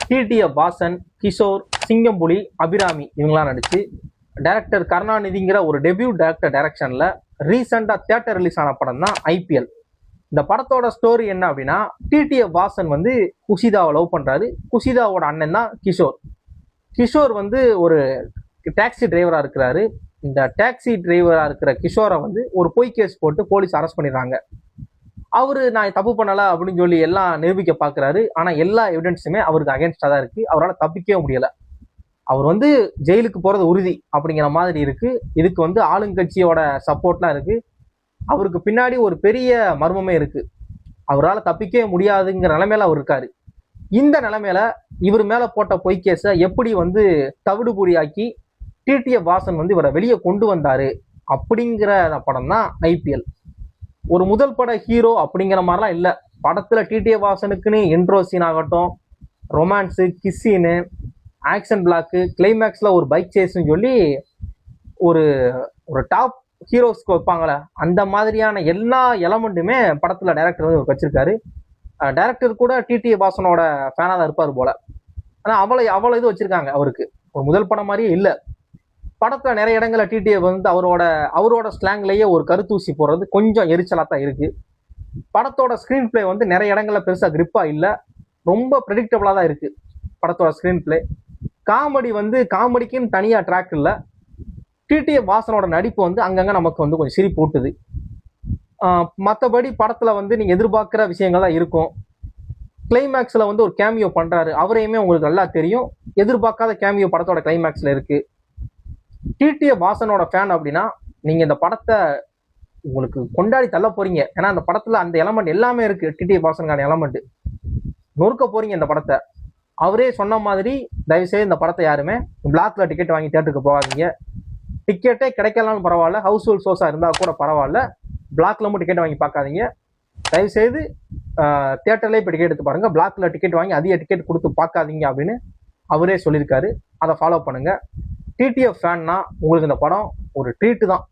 TTF Vasan, Kishore, Singampuli, Abirami இவங்களாம் நடிச்சு director கருணாநிதிங்கிற ஒரு டெபியூ டைரக்டர் டைரக்ஷன்ல ரீசெண்டா தியேட்டர் ரிலீஸ் ஆன படம் தான் ஐபிஎல். இந்த படத்தோட ஸ்டோரி என்ன அப்படின்னா, டிடிஎஃப் வாசன் வந்து குஷிதாவை லவ் பண்றாரு. குஷிதாவோட அண்ணன் தான் கிஷோர். கிஷோர் வந்து ஒரு டாக்ஸி டிரைவரா இருக்கிறாரு. இந்த டாக்ஸி டிரைவரா இருக்கிற கிஷோரை வந்து ஒரு பொய் கேஸ் போட்டு போலீஸ் அரெஸ்ட் பண்ணிடுறாங்க. அவரு நான் தப்பு பண்ணல அப்படின்னு சொல்லி எல்லாம் நிரூபிக்க பாக்குறாரு. ஆனா எல்லா எவிடன்ஸுமே அவருக்கு அகேன்ஸ்டா தான் இருக்கு. அவரால் தப்பிக்கவே முடியல. அவர் வந்து ஜெயிலுக்கு போறது உறுதி அப்படிங்கிற மாதிரி இருக்கு. இதுக்கு வந்து ஆளுங்கட்சியோட சப்போர்ட்லாம் இருக்கு. அவருக்கு பின்னாடி ஒரு பெரிய மர்மமே இருக்கு. அவரால் தப்பிக்கவே முடியாதுங்கிற நிலைமையில அவர் இருக்காரு. இந்த நிலைமையில இவர் மேல போட்ட பொய் கேஸை எப்படி வந்து தவிடுபொடியாக்கி டிடிஎஃப் வாசன் வந்து இவரை வெளியே கொண்டு வந்தாரு அப்படிங்கிற படம் தான் ஐபிஎல். ஒரு முதல் பட ஹீரோ அப்படிங்கிற மாதிரிலாம் இல்லை. படத்துல டிடிஎஃப் வாசனுக்குன்னு இன்ட்ரோ சீன் ஆகட்டும், ரொமான்ஸு, கிஸ்ஸீனு, ஆக்ஷன் பிளாக்கு, கிளைமேக்ஸ்ல ஒரு பைக் சேஸ்ன்னு சொல்லி ஒரு ஒரு டாப் ஹீரோஸ்க்கு வைப்பாங்களே அந்த மாதிரியான எல்லா எலமெண்ட்டுமே படத்துல டைரக்டர் வந்து வச்சிருக்காரு. டைரக்டர் கூட டிடிஎஃப் வாசனோட ஃபேனா தான் இருப்பார் போல. ஆனா அவ்வளவு இது வச்சிருக்காங்க. அவருக்கு ஒரு முதல் படம் மாதிரியே இல்லை. படத்துல நிறைய இடங்கள்ல டிடிஎஃப் வந்து அவரோட ஸ்லாங்லயே ஒரு கருத்தூசி போடுறது கொஞ்சம் எரிச்சலா தான் இருக்கு. படத்தோட ஸ்கிரீன் பிளே வந்து நிறைய இடங்கள்ல பெருசா கிரிப்பா இல்லை. ரொம்ப ப்ரெடிக்டபிளா தான் இருக்கு படத்தோட ஸ்கிரீன் பிளே. காமெடி வந்து காமெடிக்குன்னு தனியா ட்ராக் இல்லை. டிடிஎஃப் வாசனோட நடிப்பு வந்து அங்கங்க நமக்கு வந்து கொஞ்சம் சிரிப்பு ஊட்டுது. மற்றபடி படத்துல வந்து நீங்க எதிர்பார்க்கிற விஷயங்கள் தான் இருக்கும். கிளைமேக்ஸ்ல வந்து ஒரு கேமியோ பண்றாரு. அவரையுமே உங்களுக்கு நல்லா தெரியும். எதிர்பார்க்காத கேமியோ படத்தோட கிளைமேக்ஸ்ல இருக்கு. டிடிஎஃப் வாசனோட ஃபேன் அப்படின்னா நீங்க இந்த படத்தை உங்களுக்கு கொண்டாடி தள்ள போறீங்க. ஏன்னா அந்த படத்துல அந்த எலமெண்ட் எல்லாமே இருக்கு. டிடிஎஃப் வாசனுக்கான எலமெண்ட் நொறுக்க போறீங்க இந்த படத்தை. அவரே சொன்ன மாதிரி தயவுசெய்து இந்த படத்தை யாருமே பிளாக்ல டிக்கெட் வாங்கி தியேட்டருக்கு போகாதீங்க. டிக்கெட்டே கிடைக்கலாம்னு பரவாயில்ல, ஹவுஸ்ஃபுல் ஷோஸா இருந்தா கூட பரவாயில்ல, பிளாக்ல மட்டும் டிக்கெட் வாங்கி பார்க்காதீங்க. தயவுசெய்து தியேட்டர்லேயே இப்போ டிக்கெட் எடுத்து பாருங்க. பிளாக்ல டிக்கெட் வாங்கி அதிக டிக்கெட் கொடுத்து பார்க்காதீங்க அப்படின்னு அவரே சொல்லியிருக்காரு. அதை ஃபாலோ பண்ணுங்க. டிடிஎஃப் ஃபேன்னா உங்களுக்கு இந்த படம் ஒரு ட்ரீட்டு தான்.